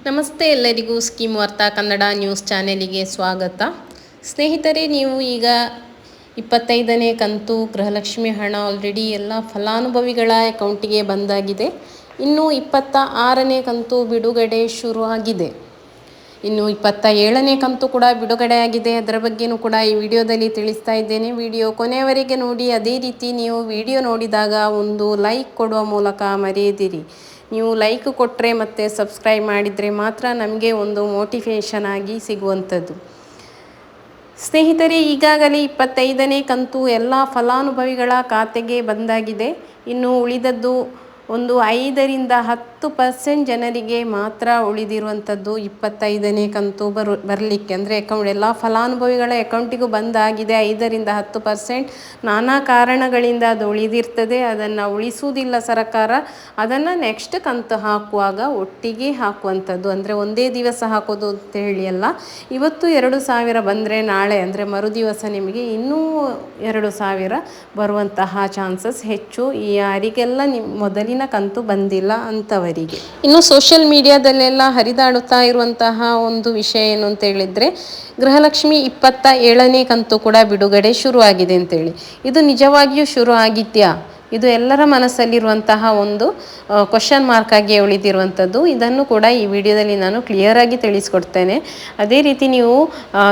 ನಮಸ್ತೆ ಎಲ್ಲರಿಗೂ ಸ್ಕೀಮ್ ವಾರ್ತಾ ಕನ್ನಡ ನ್ಯೂಸ್ ಚಾನೆಲಿಗೆ ಸ್ವಾಗತ. ಸ್ನೇಹಿತರೆ, ನೀವು ಈಗ 25ನೇ ಕಂತು ಗೃಹಲಕ್ಷ್ಮಿ ಹಣ ಆಲ್ರೆಡಿ ಎಲ್ಲ ಫಲಾನುಭವಿಗಳ ಅಕೌಂಟಿಗೆ ಬಂದಾಗಿದೆ. ಇನ್ನು 26ನೇ ಕಂತು ಬಿಡುಗಡೆ ಶುರು ಆಗಿದೆ. ಇನ್ನು 27ನೇ ಕಂತು ಕೂಡ ಬಿಡುಗಡೆ ಆಗಿದೆ. ಅದರ ಬಗ್ಗೆಯೂ ಕೂಡ ಈ ವಿಡಿಯೋದಲ್ಲಿ ತಿಳಿಸ್ತಾ ಇದ್ದೇನೆ. ವಿಡಿಯೋ ಕೊನೆಯವರೆಗೆ ನೋಡಿ. ಅದೇ ರೀತಿ ನೀವು ವಿಡಿಯೋ ನೋಡಿದಾಗ ಒಂದು ಲೈಕ್ ಕೊಡುವ ಮೂಲಕ ಮರೆಯದಿರಿ. ನೀವು ಲೈಕ್ ಕೊಟ್ಟರೆ ಮತ್ತು ಸಬ್ಸ್ಕ್ರೈಬ್ ಮಾಡಿದರೆ ಮಾತ್ರ ನಮಗೆ ಒಂದು ಮೋಟಿವೇಶನ್ ಆಗಿ ಸಿಗುವಂಥದ್ದು. ಸ್ನೇಹಿತರೆ, ಈಗಾಗಲೇ 25ನೇ ಕಂತು ಎಲ್ಲ ಫಲಾನುಭವಿಗಳ ಖಾತೆಗೆ ಬಂದಾಗಿದೆ. ಇನ್ನು ಉಳಿದದ್ದು ಒಂದು 5ರಿಂದ 10% ಜನರಿಗೆ ಮಾತ್ರ ಉಳಿದಿರುವಂಥದ್ದು 25ನೇ ಕಂತು ಬರಲಿಕ್ಕೆ. ಅಂದರೆ ಎಲ್ಲ ಫಲಾನುಭವಿಗಳ ಅಕೌಂಟಿಗೂ ಬಂದಾಗಿದೆ. 5ರಿಂದ 10% ನಾನಾ ಕಾರಣಗಳಿಂದ ಅದು ಉಳಿದಿರ್ತದೆ. ಅದನ್ನು ಉಳಿಸುವುದಿಲ್ಲ ಸರ್ಕಾರ. ಅದನ್ನು ನೆಕ್ಸ್ಟ್ ಕಂತು ಹಾಕುವಾಗ ಒಟ್ಟಿಗೆ ಹಾಕುವಂಥದ್ದು. ಅಂದರೆ ಒಂದೇ ದಿವಸ ಹಾಕೋದು ಅಂತೇಳಿ ಅಲ್ಲ. ಇವತ್ತು 2,000 ಬಂದರೆ ನಾಳೆ ಅಂದರೆ ಮರುದಿವಸ ನಿಮಗೆ ಇನ್ನೂ 2,000 ಬರುವಂತಹ ಚಾನ್ಸಸ್ ಹೆಚ್ಚು. ಯಾರಿಗೆಲ್ಲ ಮೊದಲಿನ ಕಂತು ಬಂದಿಲ್ಲ ಅಂಥವರಿಗೆ. ಇನ್ನು ಸೋಷಿಯಲ್ ಮೀಡಿಯಾದಲ್ಲೆಲ್ಲ ಹರಿದಾಡುತ್ತಾ ಇರುವಂತಹ ಒಂದು ವಿಷಯ ಏನು ಅಂತ ಹೇಳಿದರೆ, ಗೃಹಲಕ್ಷ್ಮಿ 27ನೇ ಕಂತು ಕೂಡ ಬಿಡುಗಡೆ ಶುರುವಾಗಿದೆ ಅಂತೇಳಿ. ಇದು ನಿಜವಾಗಿಯೂ ಶುರು ಆಗಿದೆಯಾ? ಇದು ಎಲ್ಲರ ಮನಸ್ಸಲ್ಲಿರುವಂತಹ ಒಂದು ಕ್ವಶನ್ ಮಾರ್ಕ್ ಆಗಿ ಉಳಿದಿರುವಂಥದ್ದು. ಇದನ್ನು ಕೂಡ ಈ ವಿಡಿಯೋದಲ್ಲಿ ನಾನು ಕ್ಲಿಯರಾಗಿ ತಿಳಿಸ್ಕೊಡ್ತೇನೆ. ಅದೇ ರೀತಿ ನೀವು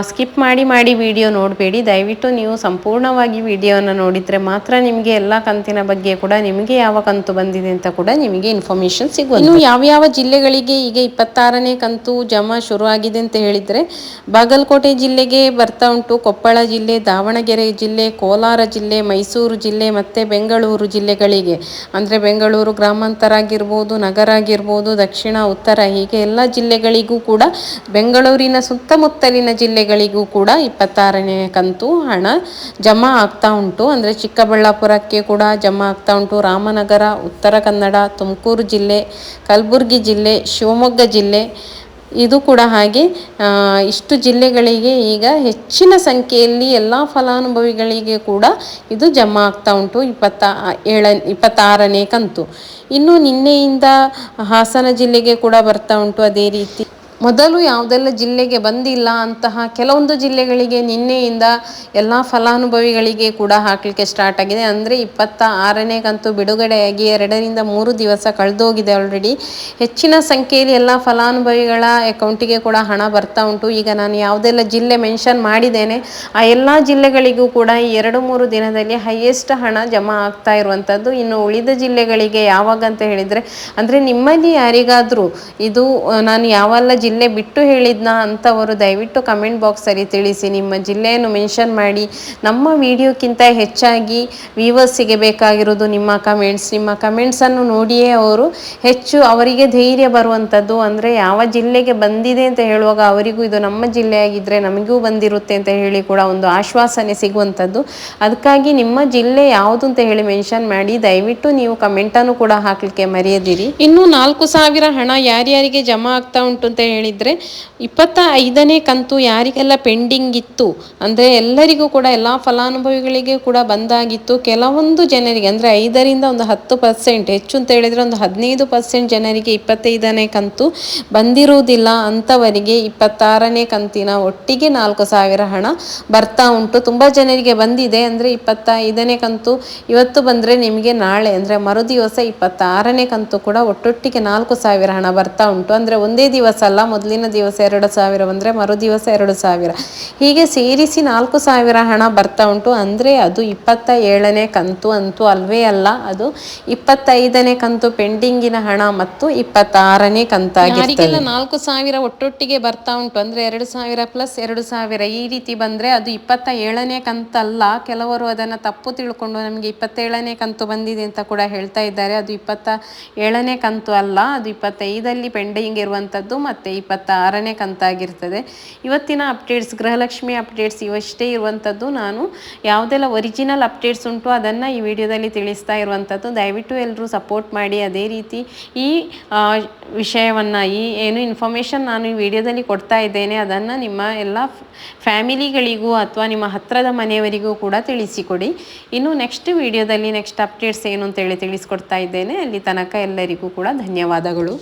ಸ್ಕಿಪ್ ಮಾಡಿ ವಿಡಿಯೋ ನೋಡಬೇಡಿ. ದಯವಿಟ್ಟು ನೀವು ಸಂಪೂರ್ಣವಾಗಿ ವಿಡಿಯೋವನ್ನು ನೋಡಿದರೆ ಮಾತ್ರ ನಿಮಗೆ ಎಲ್ಲ ಕಂತಿನ ಬಗ್ಗೆ ಕೂಡ ನಿಮಗೆ ಯಾವ ಕಂತು ಬಂದಿದೆ ಅಂತ ಕೂಡ ನಿಮಗೆ ಇನ್ಫಾರ್ಮೇಷನ್ ಸಿಗುವುದು. ಇನ್ನು ಯಾವ್ಯಾವ ಜಿಲ್ಲೆಗಳಿಗೆ ಈಗ 26ನೇ ಕಂತು ಜಮಾ ಶುರುವಾಗಿದೆ ಅಂತ ಹೇಳಿದರೆ, ಬಾಗಲಕೋಟೆ ಜಿಲ್ಲೆಗೆ ಬರ್ತಾ ಉಂಟು, ಕೊಪ್ಪಳ ಜಿಲ್ಲೆ, ದಾವಣಗೆರೆ ಜಿಲ್ಲೆ, ಕೋಲಾರ ಜಿಲ್ಲೆ, ಮೈಸೂರು ಜಿಲ್ಲೆ ಮತ್ತು ಬೆಂಗಳೂರು ಜಿಲ್ಲೆಗಳಿಗೆ. ಅಂದರೆ ಬೆಂಗಳೂರು ಗ್ರಾಮಾಂತರ ಆಗಿರ್ಬೋದು, ನಗರ ಆಗಿರ್ಬೋದು, ದಕ್ಷಿಣ, ಉತ್ತರ, ಹೀಗೆ ಎಲ್ಲ ಜಿಲ್ಲೆಗಳಿಗೂ ಕೂಡ, ಬೆಂಗಳೂರಿನ ಸುತ್ತಮುತ್ತಲಿನ ಜಿಲ್ಲೆಗಳಿಗೂ ಕೂಡ 26ನೇ ಕಂತು ಹಣ ಜಮಾ ಆಗ್ತಾ ಉಂಟು. ಅಂದರೆ ಚಿಕ್ಕಬಳ್ಳಾಪುರಕ್ಕೆ ಕೂಡ ಜಮಾ ಆಗ್ತಾ ಉಂಟು. ರಾಮನಗರ, ಉತ್ತರ ಕನ್ನಡ, ತುಮಕೂರು ಜಿಲ್ಲೆ, ಕಲಬುರಗಿ ಜಿಲ್ಲೆ, ಶಿವಮೊಗ್ಗ ಜಿಲ್ಲೆ, ಇದು ಕೂಡ ಹಾಗೆ ಇಷ್ಟು ಜಿಲ್ಲೆಗಳಿಗೆ ಈಗ ಹೆಚ್ಚಿನ ಸಂಖ್ಯೆಯಲ್ಲಿ ಎಲ್ಲ ಫಲಾನುಭವಿಗಳಿಗೆ ಕೂಡ ಇದು ಜಮಾ ಆಗ್ತಾ ಉಂಟು 26ನೇ ಕಂತು. ಇನ್ನು ನಿನ್ನೆಯಿಂದ ಹಾಸನ ಜಿಲ್ಲೆಗೆ ಕೂಡ ಬರ್ತಾ ಉಂಟು. ಅದೇ ರೀತಿ ಮೊದಲು ಯಾವುದೆಲ್ಲ ಜಿಲ್ಲೆಗೆ ಬಂದಿಲ್ಲ ಅಂತಹ ಕೆಲವೊಂದು ಜಿಲ್ಲೆಗಳಿಗೆ ನಿನ್ನೆಯಿಂದ ಎಲ್ಲ ಫಲಾನುಭವಿಗಳಿಗೆ ಕೂಡ ಹಾಕಲಿಕ್ಕೆ ಸ್ಟಾರ್ಟ್ ಆಗಿದೆ. ಅಂದರೆ 26ನೇ ಕಂತು ಬಿಡುಗಡೆಯಾಗಿ 2ರಿಂದ 3 ದಿವಸ ಕಳೆದೋಗಿದೆ ಆಲ್ರೆಡಿ. ಹೆಚ್ಚಿನ ಸಂಖ್ಯೆಯಲ್ಲಿ ಎಲ್ಲ ಫಲಾನುಭವಿಗಳ ಅಕೌಂಟಿಗೆ ಕೂಡ ಹಣ ಬರ್ತಾ ಉಂಟು. ಈಗ ನಾನು ಯಾವುದೆಲ್ಲ ಜಿಲ್ಲೆ ಮೆನ್ಷನ್ ಮಾಡಿದ್ದೇನೆ ಆ ಎಲ್ಲ ಜಿಲ್ಲೆಗಳಿಗೂ ಕೂಡ ಈ 2-3 ದಿನದಲ್ಲಿ ಹೈಯೆಸ್ಟ್ ಹಣ ಜಮಾ ಆಗ್ತಾ ಇರುವಂಥದ್ದು. ಇನ್ನು ಉಳಿದ ಜಿಲ್ಲೆಗಳಿಗೆ ಯಾವಾಗ ಅಂತ ಹೇಳಿದರೆ, ಅಂದರೆ ನಿಮ್ಮಲ್ಲಿ ಯಾರಿಗಾದರೂ ಇದು ನಾನು ಯಾವೆಲ್ಲ ಜಿಲ್ಲೆ ಬಿಟ್ಟು ಹೇಳಿದ್ನ ಅಂಥವರು ದಯವಿಟ್ಟು ಕಮೆಂಟ್ ಬಾಕ್ಸಲ್ಲಿ ತಿಳಿಸಿ. ನಿಮ್ಮ ಜಿಲ್ಲೆಯನ್ನು ಮೆನ್ಷನ್ ಮಾಡಿ. ನಮ್ಮ ವಿಡಿಯೋಕ್ಕಿಂತ ಹೆಚ್ಚಾಗಿ ವ್ಯೂವರ್ಸಿಗೆ ಬೇಕಾಗಿರೋದು ನಿಮ್ಮ ಕಮೆಂಟ್ಸನ್ನು ನೋಡಿಯೇ ಅವರು ಹೆಚ್ಚು ಅವರಿಗೆ ಧೈರ್ಯ ಬರುವಂಥದ್ದು. ಅಂದರೆ ಯಾವ ಜಿಲ್ಲೆಗೆ ಬಂದಿದೆ ಅಂತ ಹೇಳುವಾಗ ಅವರಿಗೂ ಇದು ನಮ್ಮ ಜಿಲ್ಲೆಯಾಗಿದ್ದರೆ ನಮಗೂ ಬಂದಿರುತ್ತೆ ಅಂತ ಹೇಳಿ ಕೂಡ ಒಂದು ಆಶ್ವಾಸನೆ ಸಿಗುವಂಥದ್ದು. ಅದಕ್ಕಾಗಿ ನಿಮ್ಮ ಜಿಲ್ಲೆ ಯಾವುದು ಅಂತ ಹೇಳಿ ಮೆನ್ಷನ್ ಮಾಡಿ. ದಯವಿಟ್ಟು ನೀವು ಕಮೆಂಟನ್ನು ಕೂಡ ಹಾಕಲಿಕ್ಕೆ ಮರೆಯದಿರಿ. ಇನ್ನು 4,000 ಹಣ ಯಾರ್ಯಾರಿಗೆ ಜಮಾ ಆಗ್ತಾ ಉಂಟು ಅಂತ ಹೇಳಿದರೆ, 25ನೇ ಕಂತು ಯಾರಿಗೆಲ್ಲ ಪೆಂಡಿಂಗ್ ಇತ್ತು ಅಂದರೆ ಎಲ್ಲರಿಗೂ ಕೂಡ ಎಲ್ಲ ಫಲಾನುಭವಿಗಳಿಗೆ ಕೂಡ ಬಂದಾಗಿತ್ತು. ಕೆಲವೊಂದು ಜನರಿಗೆ ಅಂದರೆ 5ರಿಂದ ಒಂದು 10%, ಹೆಚ್ಚು ಅಂತ ಹೇಳಿದರೆ ಒಂದು 15% ಜನರಿಗೆ 25ನೇ ಕಂತು ಬಂದಿರುವುದಿಲ್ಲ. ಅಂಥವರಿಗೆ 26ನೇ ಕಂತಿನ ಒಟ್ಟಿಗೆ 4,000 ಹಣ ಬರ್ತಾ ಉಂಟು. ತುಂಬ ಜನರಿಗೆ ಬಂದಿದೆ. ಅಂದರೆ 25ನೇ ಕಂತು ಇವತ್ತು ಬಂದರೆ ನಿಮಗೆ ನಾಳೆ ಅಂದರೆ ಮರುದಿವಸ 26ನೇ ಕಂತು ಕೂಡ ಒಟ್ಟೊಟ್ಟಿಗೆ 4,000 ಹಣ ಬರ್ತಾ ಉಂಟು. ಅಂದರೆ ಒಂದೇ ದಿವಸ ಅಲ್ಲ, ಮೊದಲಿನ ದಿವಸ 2,000 ಬಂದರೆ ಮರುದಿವಸ 2,000, ಹೀಗೆ ಸೇರಿಸಿ 4,000 ಹಣ ಬರ್ತಾ ಉಂಟು. ಅಂದರೆ ಅದು 27ನೇ ಕಂತು ಅಂತೂ ಅಲ್ವೇ ಅಲ್ಲ, ಅದು 25ನೇ ಕಂತು ಪೆಂಡಿಂಗಿನ ಹಣ ಮತ್ತು 26ನೇ ಕಂತಾಗಿರ್ತದೆ. 4,000 ಒಟ್ಟೊಟ್ಟಿಗೆ ಬರ್ತಾ ಉಂಟು. ಅಂದರೆ 2,000 ಪ್ಲಸ್ 2,000 ಈ ರೀತಿ ಬಂದರೆ ಅದು 27ನೇ ಕಂತಲ್ಲ. ಕೆಲವರು ಅದನ್ನು ತಪ್ಪು ತಿಳ್ಕೊಂಡು ನಮಗೆ 27ನೇ ಕಂತು ಬಂದಿದೆ ಅಂತ ಕೂಡ ಹೇಳ್ತಾ ಇದ್ದಾರೆ. ಅದು 27ನೇ ಕಂತು ಅಲ್ಲ, ಅದು 25ರಲ್ಲಿ ಪೆಂಡಿಂಗ್ ಇರುವಂಥದ್ದು ಮತ್ತು 26ನೇ ಕಂತಾಗಿರ್ತದೆ. ಇವತ್ತಿನ ಅಪ್ಡೇಟ್ಸ್, ಗೃಹಲಕ್ಷ್ಮಿ ಅಪ್ಡೇಟ್ಸ್ ಇವಷ್ಟೇ ಇರುವಂಥದ್ದು. ನಾನು ಯಾವುದೆಲ್ಲ ಒರಿಜಿನಲ್ ಅಪ್ಡೇಟ್ಸ್ ಉಂಟು ಅದನ್ನು ಈ ವಿಡಿಯೋದಲ್ಲಿ ತಿಳಿಸ್ತಾ ಇರುವಂಥದ್ದು. ದಯವಿಟ್ಟು ಎಲ್ಲರೂ ಸಪೋರ್ಟ್ ಮಾಡಿ. ಅದೇ ರೀತಿ ಈ ವಿಷಯವನ್ನು, ಈ ಏನು ಇನ್ಫಾರ್ಮೇಷನ್ ನಾನು ಈ ವಿಡಿಯೋದಲ್ಲಿ ಕೊಡ್ತಾ ಇದ್ದೇನೆ ಅದನ್ನು ನಿಮ್ಮ ಎಲ್ಲ ಫ್ಯಾಮಿಲಿಗಳಿಗೂ ಅಥವಾ ನಿಮ್ಮ ಹತ್ತಿರದ ಮನೆಯವರಿಗೂ ಕೂಡ ತಿಳಿಸಿಕೊಡಿ. ಇನ್ನು ನೆಕ್ಸ್ಟ್ ವಿಡಿಯೋದಲ್ಲಿ ನೆಕ್ಸ್ಟ್ ಅಪ್ಡೇಟ್ಸ್ ಏನು ಅಂತೇಳಿ ತಿಳಿಸ್ಕೊಡ್ತಾ ಇದ್ದೇನೆ. ಅಲ್ಲಿ ತನಕ ಎಲ್ಲರಿಗೂ ಕೂಡ ಧನ್ಯವಾದಗಳು.